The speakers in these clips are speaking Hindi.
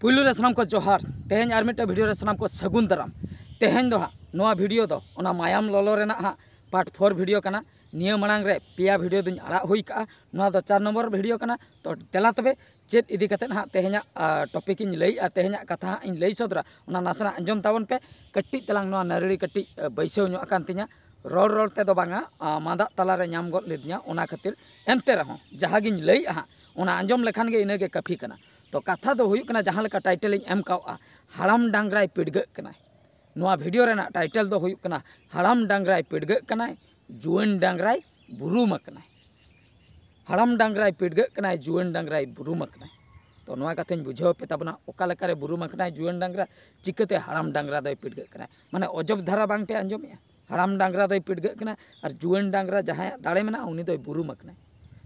पुलू रे सानाम को जोहार तेहें आर मिट्टे वीडियो रे सानाम को सगुन दाराम तेहें दो हाँ नोआ वीडियो दो ओना मायाम लोलो रेना हाँ पार्ट 4 वीडियो कना निया मांग रे पिया वीडियो दुñ आड़ा हुई का नोआ दो 4 नंबर वीडियो कना तो तेला तबे चेत इदी कते हाँ तेहें टॉपिक इन लई तेहें कथा इन लई सदरा ओना नासना अंजम तावन पे कट्टी तलांग नोआ नरड़ी कट्टी बैसव ᱧᱚᱜ ᱟᱠᱟᱱ ᱛᱤᱧᱟ रोल रोल ते दो बांगा मादा तलारे ᱧᱟᱢ ᱜᱚᱫ ᱞᱮᱫᱤᱧᱟ ᱚᱱᱟ ᱠᱷᱟᱹᱛᱤᱨ ᱮᱱᱛᱮ ᱨᱮᱦᱚᱸ ᱡᱟᱦᱟᱸ ᱜᱤᱧ ᱞᱟᱹᱭᱟ ᱦᱟᱸᱜ ᱚᱱᱟ ᱟᱸᱡᱚᱢ ᱞᱮᱠᱷᱟन ᱜᱮ ᱤᱱᱟᱹ गे काफी कना तो कथा दो हुई कना जहां लेका टाइटल इन एम कावा हड़ाम डांगराय पिड़गक कना नोआ वीडियो रेना टाइटल दो हुई कना हड़ाम डांगराय पिड़गक कना जुआन डांगराय बुरुम कना हड़ाम डांगराय पिड़गक कना जुआन डांगराय बुरुम कना तो नोआ कथाñ बुझाव पे तबना ओका लेकारे बुरुम कना जुआन डांगरा चिकते हड़ाम डांगरा दो पिड़गक कना माने अजब धारा बांग पे अंजमेया हड़ाम डांगरा दो पिड़गक कना और जुआन डांगरा जहां दाड़े मेना उनी दो बुरुम कना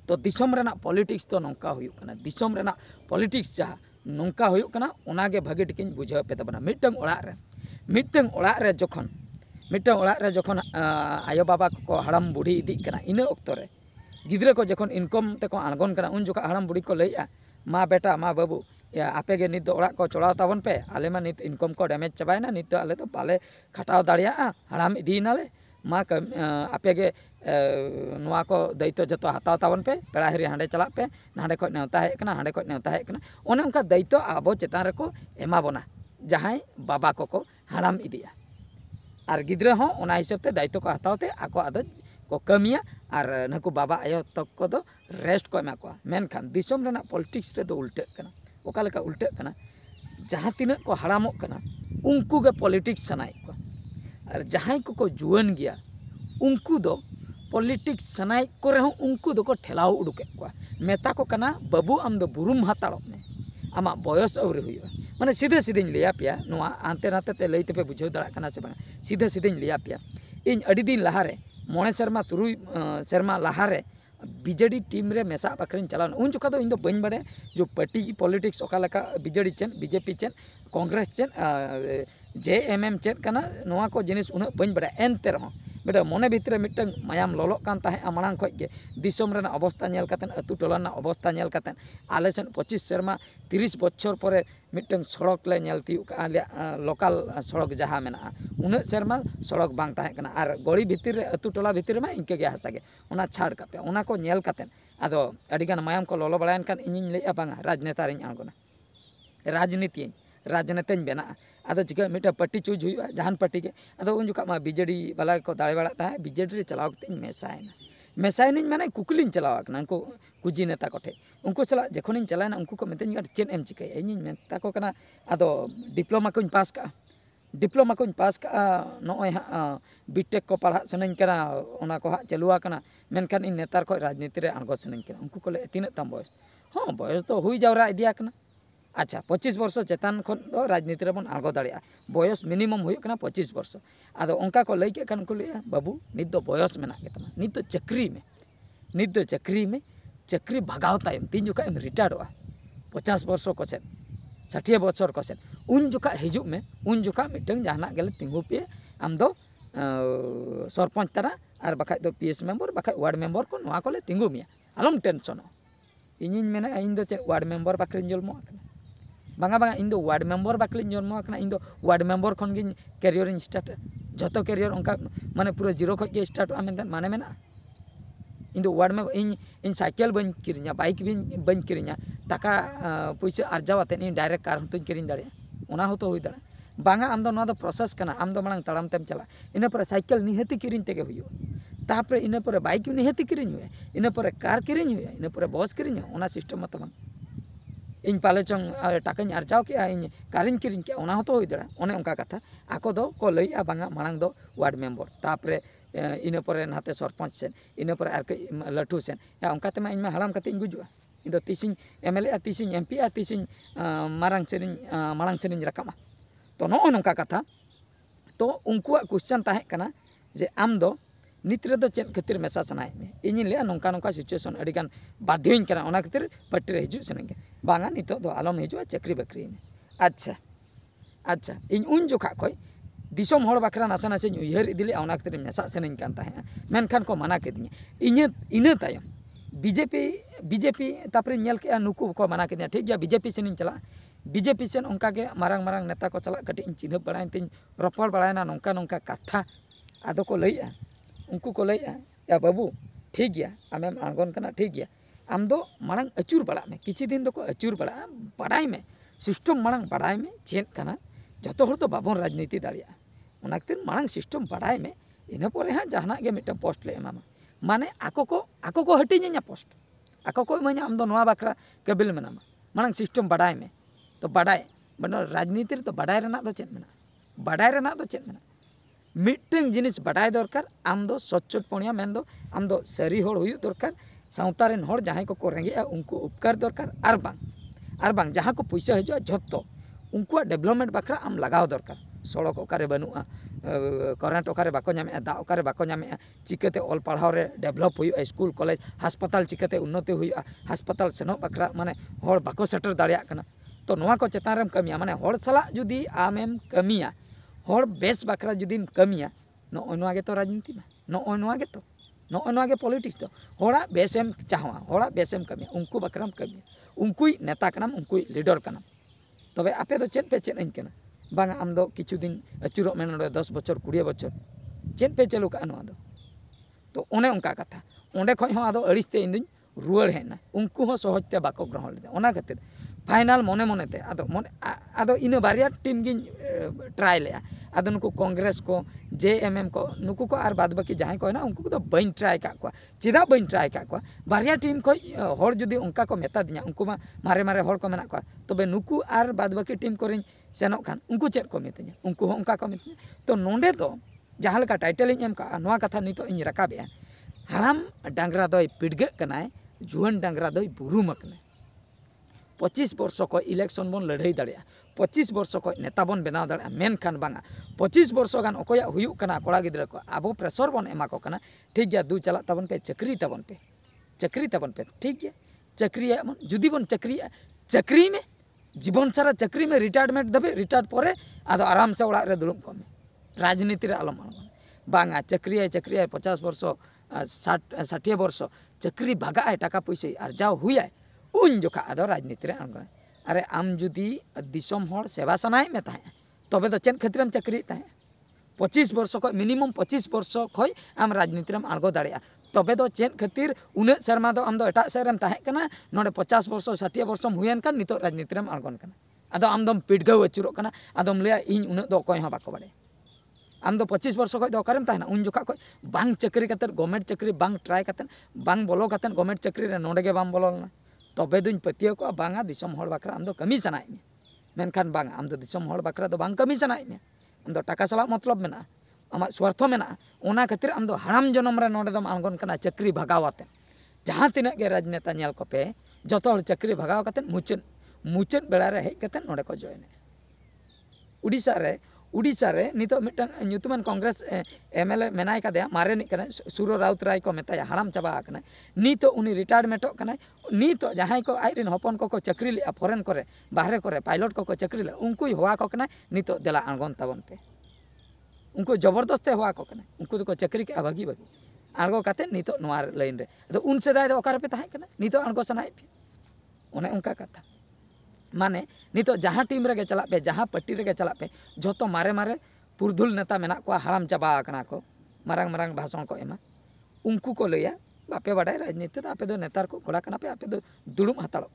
तो दिसम रेना पॉलिटिक्स तो नौका हुयुक कना दिसम रेना पॉलिटिक्स जहाँ नौका हुयुक कना ओनागे भागे टिकिन बुझाव पे तबना मिटंग ओड़ा रे जखन आयो बाबा को हड़ाम बुढ़ी इदी कना इना ऑक्तो रे गिद्रे को जखन इनकम ते को आणगोन कना उन जोका हड़ाम बुढ़ी को लैया मा बेटा मा बाबू या आपे गे नित ओड़ा को चढ़ाव ताबन पे आले मा नित इनकम को डैमेज चाबायना नित आले तो बाले खटाव दाड़िया हड़ाम इदीनाले मा आपे गे नोआ को दायित्व जो हताव ताबन पे पेड़ा हिरी हांडे चला पे हांडे खो नेवता हेज कना हांडे खो नेवता हेज कना ओने उनका दायित्व आबो चेतान रेको एमा बोना जहां बाबा को हड़ाम इदिया और गिद्रे हों ओना हिसाब ते दायित्व को हताव ते आको आदो को कमिया और नकु बाबा आयो तक को दो रेस्ट को एमा को मेनखान दिसम रेना पॉलिटिक्स रे दो उल्टे कना ओका लेका उल्टे कना जहां तिना को हड़ामो कना उनको के पॉलिटिक्स सनाई को और जहां को जुआन गया उनको दो पॉलिटिक्स सनाई को रहो उनको दो को ठेलाव उडुके को मेता को कना बाबू आम दो बुरुम हाताड़ो में आमा बयस अवरी हुआ माने सीधे सीधे लिया पिया नोआ आंते नाते ते लई तेपे बुझाव दाड़ा कना से बांगा सीधे सीधे लिया पिया इन अड़ी दिन लहारे 9 शर्मा 3 शर्मा लहारे बीजेडी टीम रे मेसा बाखरिन चलान उन जोका दो इन दो बइन बड़े जो पार्टी पॉलिटिक्स ओका लका BJD chain BJP chain Congress chain JMM chain कना नोआ को जिनिस उन बइन बड़े एनते रहो बेटा मने भितरे मिटन मायाम लोलो कान ताहे मांग खज के दिसम रेना अवस्था नेल कातेन अतु टोलाना अवस्था नेल कातेन आले सेन 25 शर्मा 30 बछर परे मिटन सड़क ले नेल तियु का लोकल सड़क जहां मेना उन शर्मा सड़क बांग ताहे कना आर गड़ी भितर रे अतु टोला भितर मा इनके गे हासा गे ओना छाड़ कापे ओना को नेल कातेन आदो अडिगान मायाम को लोलो बड़ायन कान इनिन लैया बांगा राजनेता रिन आंगोना राजनीति बेना आदो चिका मिटा पार्टी चूज हुआ जहान पार्टी के आदो उन जोका मा बीजेडी वाला को दाड़े बाड़ा था बीजेडी रे चलाव कते मेसायना माने कुकलिन चलाव कना उनको कुजी नेता कोठे उनको चला जखोनिन चलायना उनको को मेतेन चेन एम चिकाय इनिन मेता को कना आदो डिप्लोमा कोन पास का नोय बीटेक को पढ़ा सनन कना ओना को हा चलुआ कना मेनखान इन नेतार को राजनीति रे आंगो सनन कना उनको को ले तिना तम बयस हां बयस तो हुई जावरा इदिया कना अच्छा 25 वर्ष चेतान खन दो राजनीति रे बन आंगो दाड़िया बयस मिनिमम हुई कना 25 वर्ष आदो ओंका को लई के खान को लिया बाबू नित दो बयस मेना के तमा नित दो चक्री में चक्री भगाव तायम तीन जोका एम रिटायर्डवा 50 वर्ष को सेन 60 बछर को सेन उन जोका हिजुग में उन जोका मिटन जहाना गेले तिंगु पे आम दो सरपंच तारा और बखाय दो पीएस मेंबर बखाय वार्ड मेंबर को नोआ को ले तिंगु मिया आलम टेंशन इनिन मेना इन दो चे वार्ड मेंबर बाकरिन जल्मो बांगा इन दो वार्ड मेंबर बाकलिन जन्म इन दो वार्ड मेंबर खन गिन कैरियर इन स्टार्ट जतो कैरियर उनका माने पूरा जीरो खज के स्टार्ट आमेन माने मेना इन दो वार्ड में इन साइकिल बन किरिया बाइक बन किरिया टाका पैसा अर्जावाते इन डायरेक्ट कार हतुन किरिन दाड़े ओना होतो हुई दाड़ा बांगा आम दो ना दो प्रोसेस कना आम दो मांग ताड़ाम तेम चला इन पर साइकिल निहति किरिन तेगे हुयो तापर इन पर बाइक निहति किरिन हुए इन पर कार किरिन हुए इन पर बस किरिन ओना सिस्टम मत बांग इन पाले चंग टाकाñ आरजाव के इन कारिन किरिन के ओना होतो होई दड़ा ओने उनका कथा आको दो को लैया बांगा मांग दो वार्ड मेंबर तापरे इन पर नाते सरपंच सेन इन पर आर के लठू सेन या उनका तेमा इन हड़ाम कते इन गुजुआ इन दो तीसिन एमएलए तीसिन एमपी तीसिन मारांग सेनिन रकामा तो नो उनका कथा तो उनको क्वेश्चन ताहे कना जे आम दो नित रे दो चेन खातिर मेसा सनाय में इन ले नौका नौका सिचुएशन अडिगान बाध्यइन कना ओना खातिर पार्टी रे हिजु सनगे बांगा नितो दो आलम हिजुआ चक्री बकरी में अच्छा इन उन जोखा खय दिसम हड़ बाखरा नासा नासे उयहर इदिले ओना खातिर मेसा सनइन कान ताहे मेनखान को माना केदिया इना तायम बीजेपी तापरे नेल के नुकु को माना केदिया ठीक गया बीजेपी सेनिन चला बीजेपी सेन उनकागे मारंग मारंग नेता को चला कटी चिन्ह बड़ाइन तीन रपड़ बड़ायना नौका नौका कथा आदो को लैया उनको को लैया या बाबू ठीक गया आमेम आंगन कना ठीक गया आम दो मारंग अचूर बड़ा में किसी दिन दो को अचूर बड़ा बड़ाई में सिस्टम मारंग बड़ाई में चेन कना जतो हर तो बाबन राजनीति दाड़िया उना खातिर मारंग सिस्टम बड़ाई में इना परे हाँ जहाना के मिट्टा पोस्ट ले एमामा माने आको को हटिᱧ पोस्ट आको को इमाኛ आम दो नोआ बाखरा कबिल मेनामा मारंग सिस्टम बड़ाई में तो बड़ाई बनो राजनीति तो बड़ाई रेना दो चेन मेना बड़ाई रेना दो चेन मेना मिट्टन जिनिस बड़ाई दरकार आम दो सच्चोट पणिया मेन दो आम दो सरी होड़ हुयु दरकार सावता रेन होड़ जहां को रेंगे उनको उपकार दरकार आर बांग जहां को पैसा हजो झोतो उनको डेवलपमेंट बाखरा आम लगाव दरकार सड़क ओकारे बनुआ करेंट ओकारे बाको नामे दा ओकारे बाको नामे चिकाते ऑल पढ़ाव रे डेवलप हुयु स्कूल कॉलेज हास्पताल चिकाते उन्नति हुयु हास्पताल सेनो बाखरा माने होड़ बाको सेटर दाड़िया कना तो नोआ को चेतान रेम कमिया माने होड़ सला जुदी आमेम कमिया होड़ बेस बाखरा जुदीम कमिया नोय नोआ गे तो राजनीति में नोय नोआ गे पॉलिटिक्स तो होड़ा बेसेम चाहवा होड़ा बेसेम कमिया उनको बाखराम कमिया उनकुई नेता कनाम उनकुई लीडर कनाम तबे आपे दो चेन पे चेन इन कना बांग आम दो किछु दिन अचुरो में 10 बछर 20 बछर चेन पे चलू का नोआ दो तो ओने उनका कथा ओंडे खय हो आदो अड़िसते इन दिन रुआड़ हेना उनको हो सहजते बाको ग्रहण लेदा ओना खातिर फाइनल मने मनेते आदो इन बारिया टीम गिन ट्राई लेया आदो नुकु कांग्रेस को जेएमएम को नुकु को आर बाद बाकी जहां को ना उनको तो बइन ट्राई का को चिदा बइन ट्राई का को बारिया टीम को होड़ जुदी उनका को मेता दिया उनको मारे मारे होड़ को मेना को तबे नुकु आर बाद बाकी टीम को रिन सेनो खान उनको चेक को मितኛ उनको हो उनका को मितኛ तो नोंडे तो जहां लका टाइटल इन एम का नोआ कथा नितो इन रकाबे हाराम डांगरा दोय पिडगे कनाय जुवन डांगरा दोय बुरुम कनाय 25 वर्ष को इलेक्शन बन लड़ाई दाड़िया 25 वर्ष को नेता बन बनाव दाड़िया मेन खान बांगा 25 वर्ष गान ओकोया हुयुक कना कोड़ा गिद्रा को आबो प्रेशर बन एमा को कना ठीक गया दू चला तबन पे चक्री तबन पे ठीक गया चक्री जुदी बन चक्री में जीवन सारा चक्री में रिटायरमेंट दबे रिटायर परे आदो आराम से ओड़ा रे दुलुम को में राजनीति रे आलम बांगा चक्री 50 वर्ष 60 वर्ष चक्री भागा टाका पैसा अर्जाव हुआ उन जोखा आदो राजनीति रे आंगो अरे आम जुदी दिसम होड़ सेवा सनाय में ताहे तबे तो चेन खातिर चक्री ताहे 25 वर्ष को मिनिमम 25 वर्ष खय आम राजनीति रे आंगो दाड़िया तबे तो चेन खातिर उन शर्मा दो आम दो एटा सेरम ताहे कना नोडे 50 वर्ष 60 वर्ष हुयन का नितो राजनीति रे आंगोन कना आदो आम दम पिडगाव अचुरो कना आदम लेया इन उन दो कोय हो बाको बाड़े आम दो 25 वर्ष खय दो ओकारेम ताहेना उन जोखा खय बांग चक्री कतर गवर्नमेंट चक्री बांग ट्राई कतन बांग बोलो कतन गवर्नमेंट चक्री रे नोडे गे बाम बोलोना तबे दुन पतियो को बांगा दिसम होड़ बाखरा आम दो कमी सनाय में मेनखान बांग आम दो दिसम होड़ बाखरा दो बांग कमी सनाय में आम दो टाका सला मतलब मेना आमा स्वार्थ मेना ओना खातिर आम दो हराम जन्म रे नोडे दम आंगोन कना चक्री भगावाते जहां तिना के राजनेता नेल को पे जतो हर चक्री भगाव कतन मुचन बेड़ा रे हेज कतन नोडे को जॉइन उड़ीसा रे नितो मिटन न्यूतमन कांग्रेस एमएलए मेनाय कादया मारे नि कना सुरो राउत राय को मेताया हराम चाबा कना नितो उनी रिटायरमेंट कना नितो जहां को आइरिन हपन को चक्री ले फॉरेन करे बाहरे करे पायलट को चक्री ले उनको हुआ को कना नितो देला आंगन ताबन पे उनको जबरदस्ती हुआ को कना उनको तो चक्री के भागी आंगो काते नितो नोआर लाइन रे तो उन सेदाय दो ओकार पे ताहे कना नितो आंगो सनाय पे ओने उनका कथा माने नितो जहां टीम रे चला पे जहां पार्टी रे चला पे जतो मारे मारे पुरधुल नेता मेना को हराम चाबा कना को मारंग मारंग भाषण को एमा उनको को लैया बापे बाडाय राजनीति तो आपे दो नेतार को कोड़ा कना पे आपे दो दुड़ुम हाताड़ो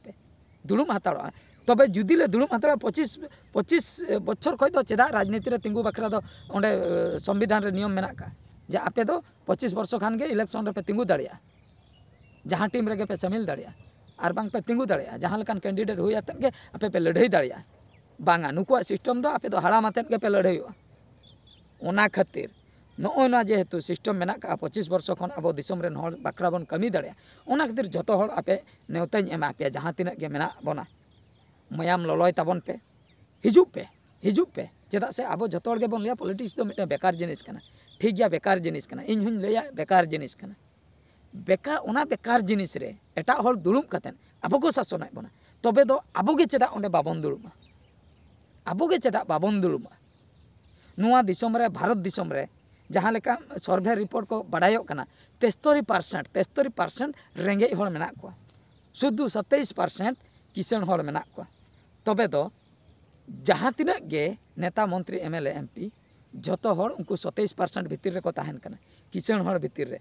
तबे जुदी ले दुड़ुम हाताड़ो 25 बछर खय दो चेदा राजनीति रे तिंगु बखरा दो ओंडे संविधान रे नियम मेना का जे आपे दो 25 वर्ष खान गे इलेक्शन रे पे तिंगु दाड़िया जहां टीम रे पे शामिल दाड़िया और बांग पे तिंगु दाड़िया जहां लकान कैंडिडेट हुई आतन के आपे पे लड़ाई दाड़िया बांगा नुकुआ सिस्टम दो आपे दो हराम आतन के पे लड़ाई ओना खातिर नोय ना जेहेतु सिस्टम मेना का 25 वर्ष खन अब दिसम रे होड़ बाकरा बन कमी दाड़िया ओना खातिर जतो होड़ आपे नेवताኝ एमा पे जहां तिना के मेना बना मयाम ललय ताबन पे हिजुप पे चेदा से अब जतो होड़ के बन लिया पॉलिटिक्स दो मिटे बेकार जिनिस कना ठीक गया बेकार जिनिस कना इन हुन लेया बेकार जिनिस कना बेकार जिनिस रे एटा होड़ दुलुम कतन अब को शासनाय बना तबे दो अब गे चेदा ओंडे बाबन दुलुमा नुआ दिसम रे भारत दिसम रे जहां लेका सर्वे रिपोर्ट को बढ़ायो कना 73% रेंगे होड़ मेना को शुद्ध 27% किसान होड़ मेना को तबे दो जहाँ तिनाग गे नेता मंत्री एमएलए एमपी जतो हर उनको 27% भितर रे को ताहन कना किचन हर भितर रे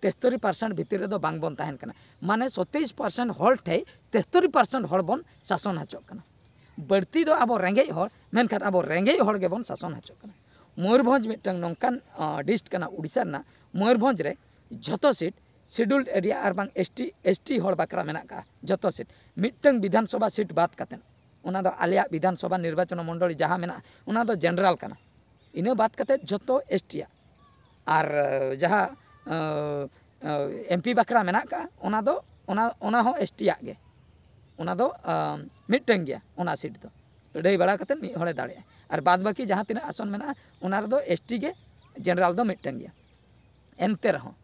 73% भितर रे दो बांग बन ताहन कना माने 27% हर ठे 73% हर बन शासन हचो कना बढ़ती दो अब रेंगे हर मेनखान अब रेंगे हर गे बन शासन हचो कना मयूरभंज मिटंग नोंकान डिस्ट कना उड़ीसा ना मयूरभंज रे जतो सीट शेड्यूल्ड एरिया और बांग एसटी हर बाकरा मेना का जतो सीट मिटंग विधानसभा सीट बात कातेन उना दो आलिया विधानसभा निर्वाचन मंडली जहाँ मेना उना दो जनरल कना इना बात कते जतो एसटी और जहाँ एमपी बाकरा मेना का उना दो उना हो एसटी गे उना दो मिटंग गया उना सीट दो लड़ाई बड़ा कते मी हड़े दाड़े और बाद बाकी जहाँ तीना आसन मेना उना दो एसटी गे जनरल दो मिटंग गया एनते रहो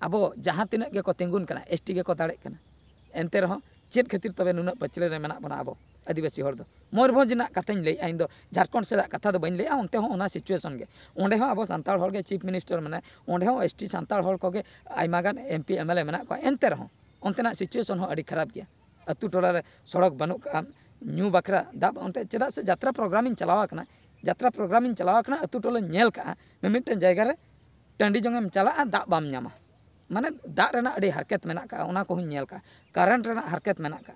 अब जहाँ तीना गे को तिंगुन कना एसटी गे को दाड़े कना एनते रहो चेद खातिर तबे नुना पचले रे मेना बना अब आदिवासी हर दो मयूरभंज ना कथाᱧ लैया इन दो झारखंड सेदा कथा दो बइन लैया उनते हो ओना सिचुएशन गे ओंडे हो अब सांताल हर गे चीफ मिनिस्टर माने ओंडे हो एसटी सांताल हर को गे आइमा गान एमपी एमएलए मेना को एनते रहो ओंतेना सिचुएशन हो अड़ी खराब गया अतु टोला रे सड़क बनु का न्यू बकरा दाब ओंते चेदा से यात्रा प्रोग्राम इन चलावा कना यात्रा प्रोग्राम इन चलावा कना अतु टोला नेल का मिमिटन जायगा रे टंडी जंगेम चला दा बाम न्यामा माने दा रेना अड़ी हरकत मेना का ओना को नेल का करंट रेना हरकत मेना का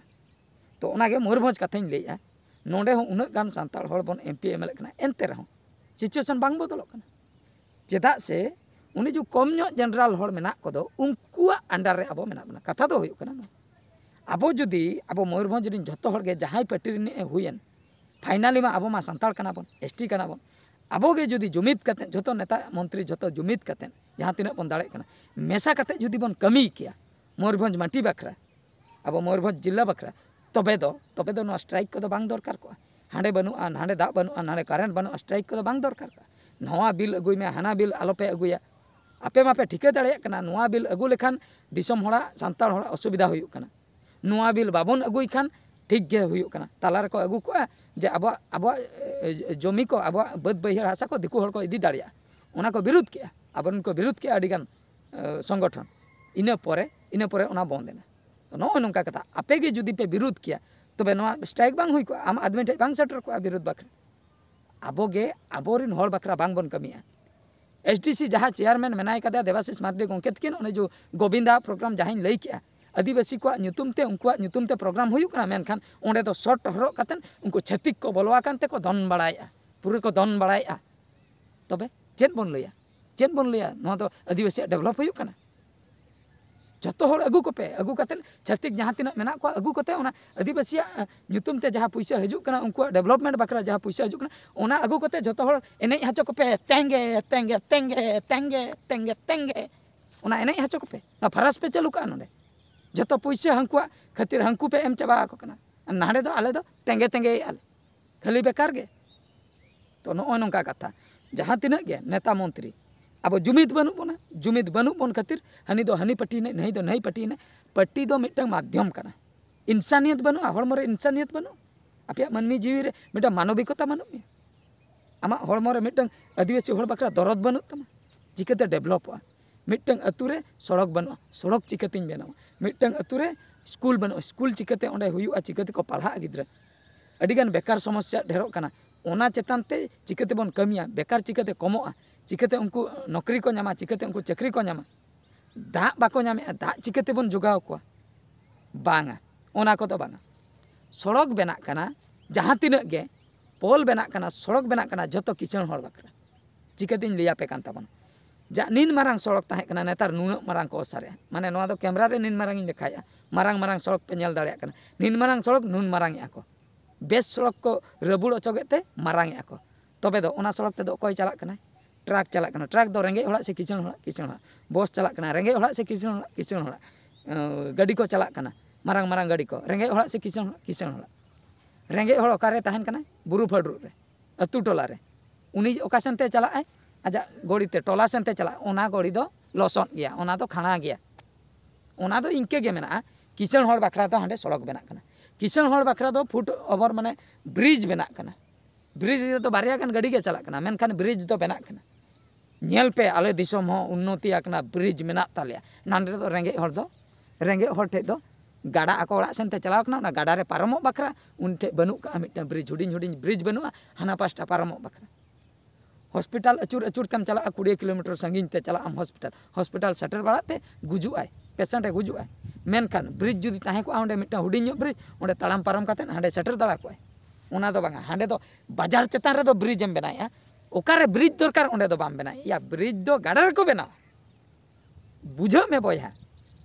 तो ओनागे मयूरभंज कथाᱧ लैया नोंडे हो उना गान सांताल हर बन एमपी एमएलए कना एनते रहो सिचुएशन बांग बदलो कना चेदा से उनी जो कम नो जनरल हर मेना को दो उनकुआ अंडर रे अब मेना बना कथा दो हुयो कना अब जुदी अब मयूरभंज रिन जतो हर गे जहाई पार्टी रिन हुयन फाइनली मा अब मा सांताल कना बन एसटी कना बन अब गे जुदी जुमिद कते जतो नेता मंत्री जतो जुमिद कते जहाँ तीना बन दाड़े कना मेसा कते जुदी बन कमी किया मयूरभंज माटी बखरा अब मयूरभंज जिला बखरा तबे दो नो स्ट्राइक को बांग दरकार को हांडे बनुआ हांडे दा बनुआ हांडे करेंट बनुआ स्ट्राइक को बांग दरकार को नवा बिल अगुई में हाना बिल आलोपे अगुया आपे मापे ठिके दाड़े कना नवा बिल अगु लेखान दिसम होड़ा सांताल होड़ा असुविधा हुयुक कना नवा बिल बाबन अगुई खान ठीक गे हुयुक कना तालार को अगु को जे अब जमी को अब बद बहियार हासा को दिकु हर को इदी दाड़िया ओना को विरोध किया अब उनको विरोध किया अडिगान संगठन इना परे ओना बंदेना नो नौका कथा आपे गे जुदी पे विरोध किया तबे नवा स्ट्राइक बांग हुई को आम आदमी ठे बांग सेटर को विरोध बखरा आबोगे आबोरिन हर बखरा बांग बन कमिया एसडीसी जहाँ चेयरमैन मेनाय कदा देवाशीष मार्डी गोंके तकिन ओने जो गोविंदा प्रोग्राम जहाँ लई किया आदिवासी को नुतुमते उनकुआ नुतुमते प्रोग्राम हुई कना मेनखान ओंडे दो शॉर्ट हरो कतन उनको छतिक को बोलवा कानते को दन बड़ाया पूरे को दन बड़ाया तबे चेन बन लैया नवा दो आदिवासी डेवलप हुई कना जतो हर अगु कोपे अगु कते छतिक जहाँ तीना मेना को अगु कते ओना आदिवासी नुतुम ते जहाँ पैसा हजू कना उनको डेवलपमेंट बकरा जहाँ पैसा हजू कना ओना अगु कते जतो हर एने हचो कोपे तेंगे तेंगे तेंगे तेंगे तेंगे तेंगे ओना एने हचो कोपे ना फरस पे चलू का नोडे जतो पैसा हंकुआ खातिर हंकु पे एम चाबा को कना नाडे दो आले दो तेंगे तेंगे आले खाली बेकार गे तो नो नोंका कथा जहाँ तीना गे नेता मंत्री अब जुमिद बनू बन खातिर हनी दो हनी पट्टी ने नहीं दो नहीं पट्टी ने पट्टी दो मिटंग माध्यम कना इंसानियत बनू हड़मो रे इंसानियत बनू आपे मानवी जीवी रे मिटा मानविकता बनू आमा हड़मो रे मिटंग आदिवासी हड़ बकरा दरद बनू तमा चिकाते डेवलप मिटंग अतु रे सड़क बनू सड़क चिकातेñ बनावा मिटंग अतु रे स्कूल बनू स्कूल चिकाते ओंडे हुयुआ चिकाते को पढ़ा गिद्रा अडिगान बेकार समस्या ढेरों कना ओना चेतानते चिकाते बन कमिया बेकार चिकाते कमोआ चिकाते उनको नौकरी को नामा चिकाते उनको चाकरी को नामा दा बाको नामे दा चिकाते बन जोगाव को बांगा ओना को तो बांगा सड़क बेना कना जहाँ तीना गे पोल बेना कना सड़क बेना कना जतो किचन हड़ बकरा चिकाते लिया पे कांता बन जा निन मारांग सड़क ताहे कना नेतार नुना मारांग को सारे माने नोआ दो कैमरा रे निन मारांग देखाया मारांग सड़क पे नेल दाड़िया कना निन मारांग सड़क नुन मारांग या को बेस सड़क को रबुड़ अचोगेते मारांग या को तबे दो ओना सड़क ते दो कोई चला कना ट्रक चला कना ट्रक दो रेंगे हड़ा से किचन हड़ा बस चला कना रेंगे हड़ा से किचन हड़ा गाड़ी को चला कना मारांग गाड़ी को रेंगे हड़ा से किचन हड़ा रेंगे हड़ ओकारे ताहन कना बुरु फडरू रे अतु टोला रे उनी ओका सेनते चला आय आजा गड़ी ते टोला सेनते चला ओना गड़ी दो लसन गया ओना दो खाना गया ओना दो इनके गे मेना किचन हड़ बखरा दो हांडे सड़क बेना कना किचन हड़ बखरा दो फुट ओवर माने ब्रिज बेना कना ब्रिज तो बारिया गान गाड़ी के चला कना मेनखान ब्रिज दो बेना कना नेल पे आले दिसम हो उन्नति आकना ब्रिज मेना तालिया नांडे दो रेंगे हड़ ठे दो गाड़ा आको ओड़ा सेनते चलाव कना गाड़ा रे पारमो बखरा उन ठे बनू का मिटन ब्रिज हुडिंग हुडिंग ब्रिज बनूआ हाना पास्टा पारमो बखरा हॉस्पिटल अचूर अचूर तेम चला 20 किलोमीटर संगीन ते चला आम हॉस्पिटल सेटर बाड़ाते गुजुआय पेशेंट गुजुआय मेनखान ब्रिज जुदी ताहे को ओंडे मिटन हुडिंग ब्रिज ओंडे तालाम पारम काते हांडे सेटर दाड़ा कोय ओना दो बांगा हांडे दो बाजार चेतान रे दो ब्रिज एम बनाया ओकारे ब्रिज दरकार ओंडे दो बाम बनाया या ब्रिज दो गाड़ा रे को बना बुझो में बॉया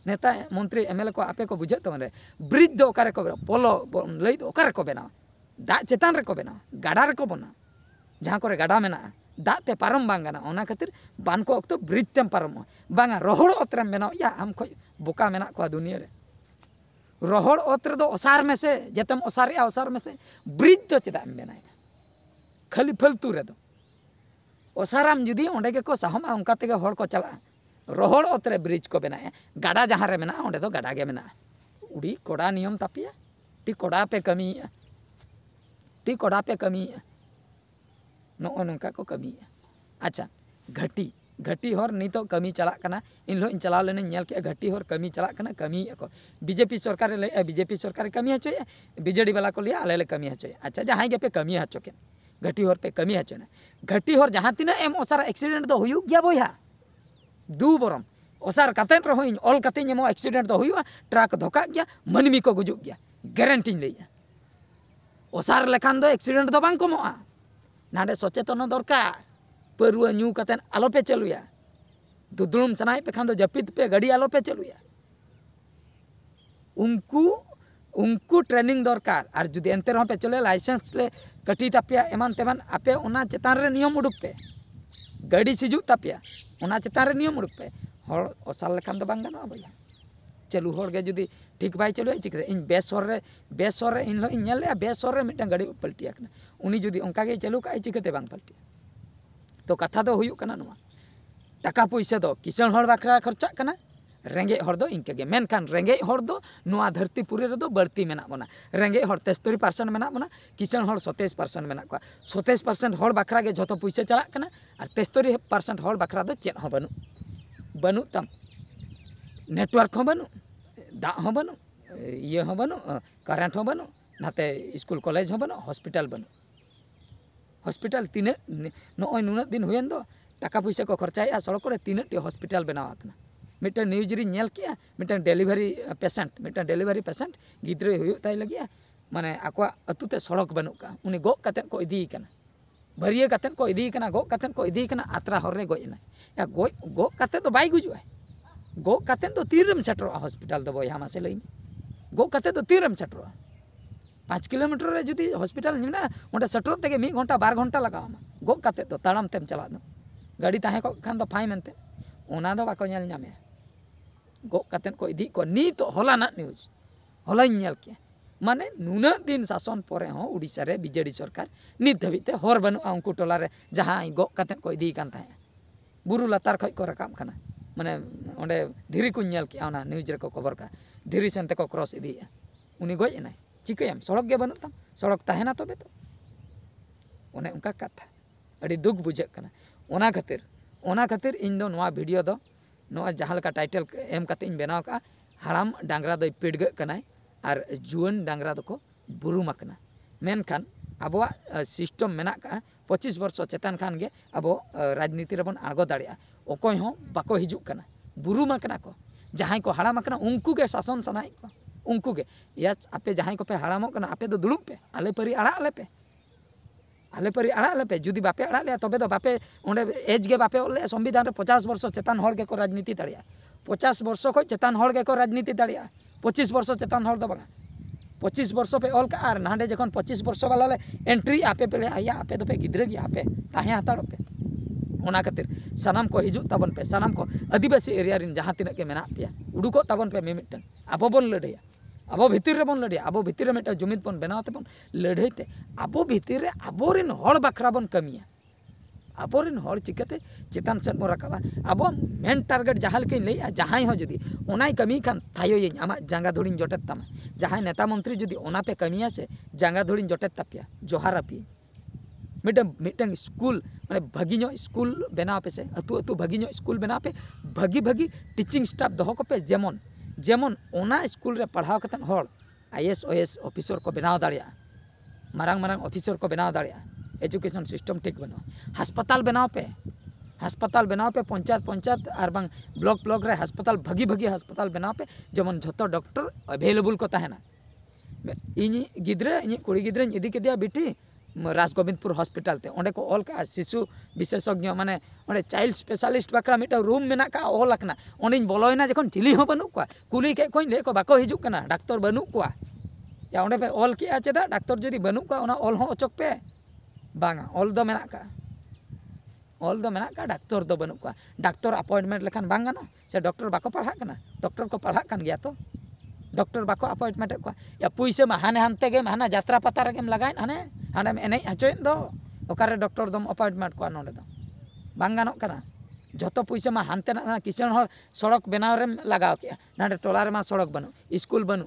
नेता मंत्री एमएलए को आपे को बुझे तो ब्रिज दो ओकारे को पोलो लई दो ओकारे को बना दा चेतान रे को बना गाड़ा रे को बना जहाँ करे गाड़ा मेना दाते पारम बांगाना ओना खातिर बान को अक्तो ब्रिज तेम पारम बांगा रोहड़ ओतरेम बेना या आम खो बोका मेना को दुनिया रे रोहड़ ओतरे दो ओसार में से जतम ओसार में से ब्रिज दो चेदा बेनाया खाली फालतू रे दो ओसाराम जुदी ओंडे के को साहम उनका तेगे होड़ को चला रोहड़ ओतरे ब्रिज को बनाया गाड़ा जहाँ रे मेना ओंडे दो गाड़ा गे मेना उड़ी कोड़ा नियम तापिया टी कोड़ा पे कमी नो नौका को कमी अच्छा घटी घटी हर नितो कमी चला कना इन लो इन चला लेने नेल के घटी हर कमी चला कना कमी को बीजेपी सरकार ले बीजेपी सरकार कमी हचोय बीजेडी वाला को लिया आले कमी हचोय अच्छा जहाँ गे पे कमी हचो के घटी हर पे कमी हचो ना घटी हर जहाँ तीना एम ओसार एक्सीडेंट दो हुयु गया बोया दू बरम ओसार कातेन रहो इन ऑल काते नेमो एक्सीडेंट दो हुयु ट्रक धोका गया मनमी को गुजुक गया गारंटी लैया ओसार लेखान दो एक्सीडेंट दो बांग कमोआ नाडे सचेतन दरकार परुआ न्यू कतेन आलो पे चलुया दुदुलुम सनाई पे खान दो जपित पे गाड़ी आलो पे चलुया उनको ट्रेनिंग दरकार और जुदी एंते रहो पे चले लाइसेंस ले कटी तापिया एमान तेमान आपे ओना चेतान रे नियम उडुक पे गाड़ी सिजुक तापिया ओना चेतान रे नियम उडुक पे हर ओसाल लेखान दो बांग गानो भैया चलू हर गे जुदी ठीक बाय चलुया चिकरे इन बेसर रे इन लो इन नेल ले बेसर रे मिटन गाड़ी पलटिया कना उनी जुदी ओंका गे चलू का चिकते बांग पलटिया तो कथा दो हुयु कना नुआ टाका पैसा दो किसान हर बाखरा खर्चा कना रेंगे हर दो इनके गे मेनखान रेंगे हर दो नुआ धरतीपुरी रे दो बढ़ती मेना बना रेंगे हर 73% मेना बना किसान हर 27% मेना को 27% हर बाखरा गे जतो पैसा चला कना और 73% हर बाखरा दो चेन हो बनु तम नेटवर्क हो बनु दा हो बनु ये हो बनु करेंट हो बनु नाते स्कूल कॉलेज हो बनु हॉस्पिटल तीन नॉय नुना दिन हुएन दो टाका पैसा को खर्चाया सड़क रे तीन टी हॉस्पिटल बनावा कना मिटन न्यूज री नेल किया मिटन डेलीवरी पेशेंट गिद्रे हुयु ताई लगिया माने आको अतुते सड़क बनु का उनी गो कतेन को इदी कना भरिया कतेन को इदी कना गो कतेन को इदी कना आत्रा हर रे गोयना या गो कते तो बाई गुजुआ गो कतेन तो तीरम सेटरो हॉस्पिटल दो बोया मासे लई गो कते तो तीरम सेटरो 5 किलोमीटर रे जुदी हॉस्पिटल निना ओंडे सेटरो तेगे 1 घंटा 12 घंटा लगावा गो कते तो ताड़ाम तेम चला दो गाड़ी ताहे को खान दो फाई मेनते ओना दो बाको नेल नामे गो कतेन को इदी को नी तो होला ना न्यूज होला नेल के माने नुना दिन शासन परे हो उड़ीसा रे बीजेडी सरकार नित धबिते हर बनु उनको टोला रे जहां गो कतेन को इदी कान ताहे बुरु लतार खय को रकाम खाना माने ओंडे धीरी को नेल के ओना न्यूज रे को खबर का धीरी सेनते को क्रॉस इदी उनी गय एनाय चिकायम सड़क गे बनु तम सड़क ताहेना तबे तो ओने उनका कथा अड़ी दुख बुझे कना ओना खातिर इन दो नोआ वीडियो दो नोआ जहां का टाइटल एम कते इन बनाव का हाड़ाम डांगरा दो पिड़ग कनाय और जुआन डांगरा दो को बुरुम कना मेनखान अबो सिस्टम मेना का 25 वर्ष चेतान खान गे अबो राजनीति रे बन आगो दाड़िया ओकोय हो बाको हिजुक कना बुरुम कना को जहां को हाड़ाम कना उनको के शासन सनाई को उनको के या आपे जहां को पे हाड़ामो कना आपे दो दुलुम पे आले परी आड़ा ले पे जुदी बापे आड़ा ले तबे दो बापे ओंडे एज गे बापे ओले संविधान रे 50 वर्ष चेतान हर गे को राजनीति दाड़िया 50 वर्ष को चेतान हर गे को राजनीति दाड़िया 25 वर्ष चेतान हर दो बगा 25 वर्ष पे ऑल का आर नाडे जखन 25 वर्ष वाला ले एंट्री आपे पे आया आपे दो पे गिद्र गे आपे ताहे हाताड़ पे ओना खातिर सनाम को हिजु तबन पे सनाम को आदिवासी एरिया रिन जहां तिना के मेना पिया उडुको तबन पे मिमिटन आबो बोन लड़ैया अब भीतर रे बन लड़िया अब भीतर में जुमिद बन बनाते बन लड़ाईते अब भीतर रे आबोरिन हड़ बाखरा बन कमिया आबोरिन हड़ चिकाते चेतान सेन बन रकाबा अब मेन टारगेट जहां लेके लैया जहां हो जुदी ओनाय कमी खान थायोयिन आमा जांगा धुड़िन जटेत तामा जहां नेता मंत्री जुदी ओना पे कमिया से जांगा धुड़िन जटेत तापिया जोहार आपी मिटन स्कूल माने भागी स्कूल बनाव पे से अतु अतु भागी स्कूल बनाव पे भागी टीचिंग स्टाफ दहो को पे जेमन जेमन ओना स्कूल रे पढ़ाव कतन हर IAS OS ऑफिसर को बनाव दाड़िया मारांग मारांग ऑफिसर को बनाव दाड़िया एजुकेशन सिस्टम ठीक बनो हस्पताल बनाव पे पंचायत और बांग ब्लॉक रे हस्पताल भगी भगी हस्पताल बनाव पे जेमन झोतो डॉक्टर अवेलेबल को तहना इन गिद्रे इन कुड़ी गिद्रे इदी केदिया बेटी राजगोविंदपुर हॉस्पिटल ते ओंडे को ऑल का शिशु विशेषज्ञ माने ओंडे चाइल्ड स्पेशलिस्ट बाकरा मिटा रूम मेना का ऑल अकना ओंडे बोलोयना जखन चिली हो बनु को कुली के कोई ले को बाको हिजुक कना डाक्टर बनु को या ओंडे पे ऑल के चेदा डाक्टर जदी बनु को ओना ऑल हो अचोक पे बांगा ऑल दो मेना का डाक्टर दो बनु को डाक्टर अपॉइंटमेंट लेखान बांगा ना से डॉक्टर बाको पढ़ा कना डॉक्टर को पढ़ा कन गया तो डॉक्टर बाको अपॉइंटमेंट को या पुइसे मा हाने हानते गे हाना यात्रा पता रे लगाइन हाने हाने में एने हचोइन दो ओकारे डॉक्टर दम अपॉइंटमेंट को नोडे दो बांग गानो कना जतो पुइसे मा हानते ना किसान हर सड़क बनाव रे लगाव के नाडे टोला रे मा सड़क बनु स्कूल बनु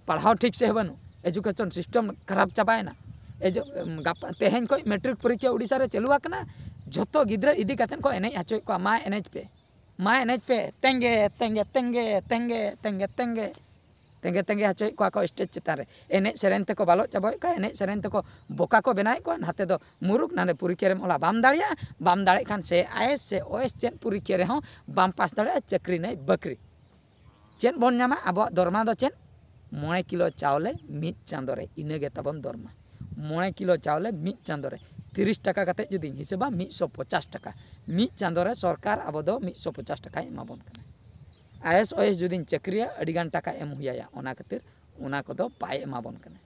पढ़ाओ ठीक से बनु एजुकेशन सिस्टम खराब चाबायना एजो गापा तेहेन को मैट्रिक परीक्षा उड़ीसा रे चलुआ कना जतो गिद्रा इदी कतन को एने हचोय को मा एनएच पे तेंगे तेंगे तेंगे तेंगे तेंगे तेंगे तेंगे तेंगे हचोय को स्टेज चितान रे एने सेरेन ते को बालो चाबोय का एने सेरेन ते को बोका को बनाय को नाते दो मुरुक नाने परीक्षा रे मोला बाम दाड़े खान से IAS से OS चेन परीक्षा रे हो बाम पास दाड़े चाकरी नै बकरी चेन बोन नामा अब दरमा दो चेन 9 किलो चावले मिट चांदो रे इने गे तबन दरमा 9 किलो चावले मिट चांदो रे 30 टाका कते जुदी हिसाबा 150 टाका मिट चांदो रे सरकार अब दो 150 टाका एमाबन कना IAS OS जुदी चाकरिया अडिगान टाका एम हुया ओना खातिर ओना को दो पाए एमाबन कना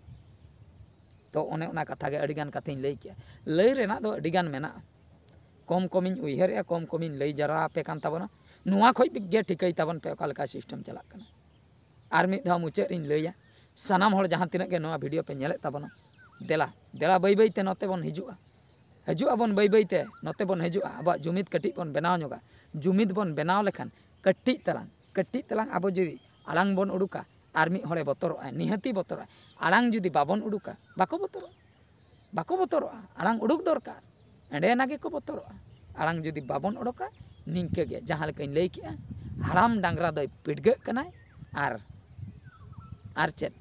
तो ओने ओना कथा गे अडिगान कथाइन लई किया लई रेना दो अडिगान मेना कम कमिन उइहर कम कमिन लई जरा पे कान ताबना नुआ खोय गे ठिकई ताबन पे ओकालका सिस्टम चला कना आर मिद धा मुचे इन लईया सनाम हर जहां तिना के नोआ वीडियो पे नेले ताबना देला बै बै ते नते बन हजुआ बन बै बै ते नते बन हजुआ अब जुमिद कटी बन बनाव जोगा जुमिद बन बनाव लेखान कट्टी तलांग अब जुदी आड़ांग बन उडुका आर मिद हरे बतरोआ निहती बतरोआ आड़ांग जुदी बाबन उडुका बाको बतरोआ आड़ांग उडुक दरकार एंडे नागे को बतरोआ आड़ांग जुदी बाबन उडुका निंके गे जहां लेकाइन लई किया हराम डांगरा दय पिडगे कनाय आर चेत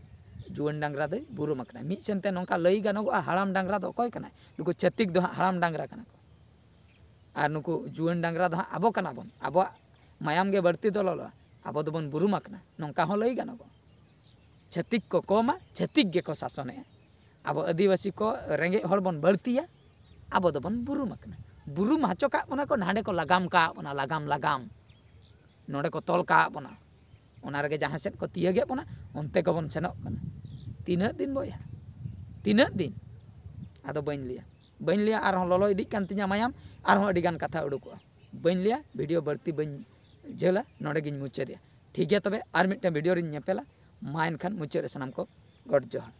जुआन डांगरा दय बुरु मकना मिद सेनते नोंका लई गानोगआ हराम डांगरा दो अकय कनाय नुकु छतिक दो हराम डांगरा कना को आर नुकु जुआन डांगरा दो आबो कना बन आबो मायाम गे बढ़ती दो ललो आबो दो बन बुरु मकना नोंका हो लई गानोगो छतिक को कोमा छतिक गे को शासने आबो आदिवासी को रेंगे हर बन बढ़तिया आबो दो बन बुरु मकना बुरु माचो का बना को नाडे को लगाम का बना लगाम नोडे को तोल का बना ओना रगे जहां सेट को तियगे बना ओनते को बन सेनोक कना तीना दिन बोया तीना दिन आदो बइन लिया आर हो ललो इदी कान तिया मायाम आर हो अडिगान कथा उडुको बइन लिया वीडियो बढ़ती बइन जेला नोडे गिन मुचे दिया ठीक है तबे आर मिटे वीडियो रिन नेपेला मा एनखान मुचे रे सनाम को गॉड जोहार।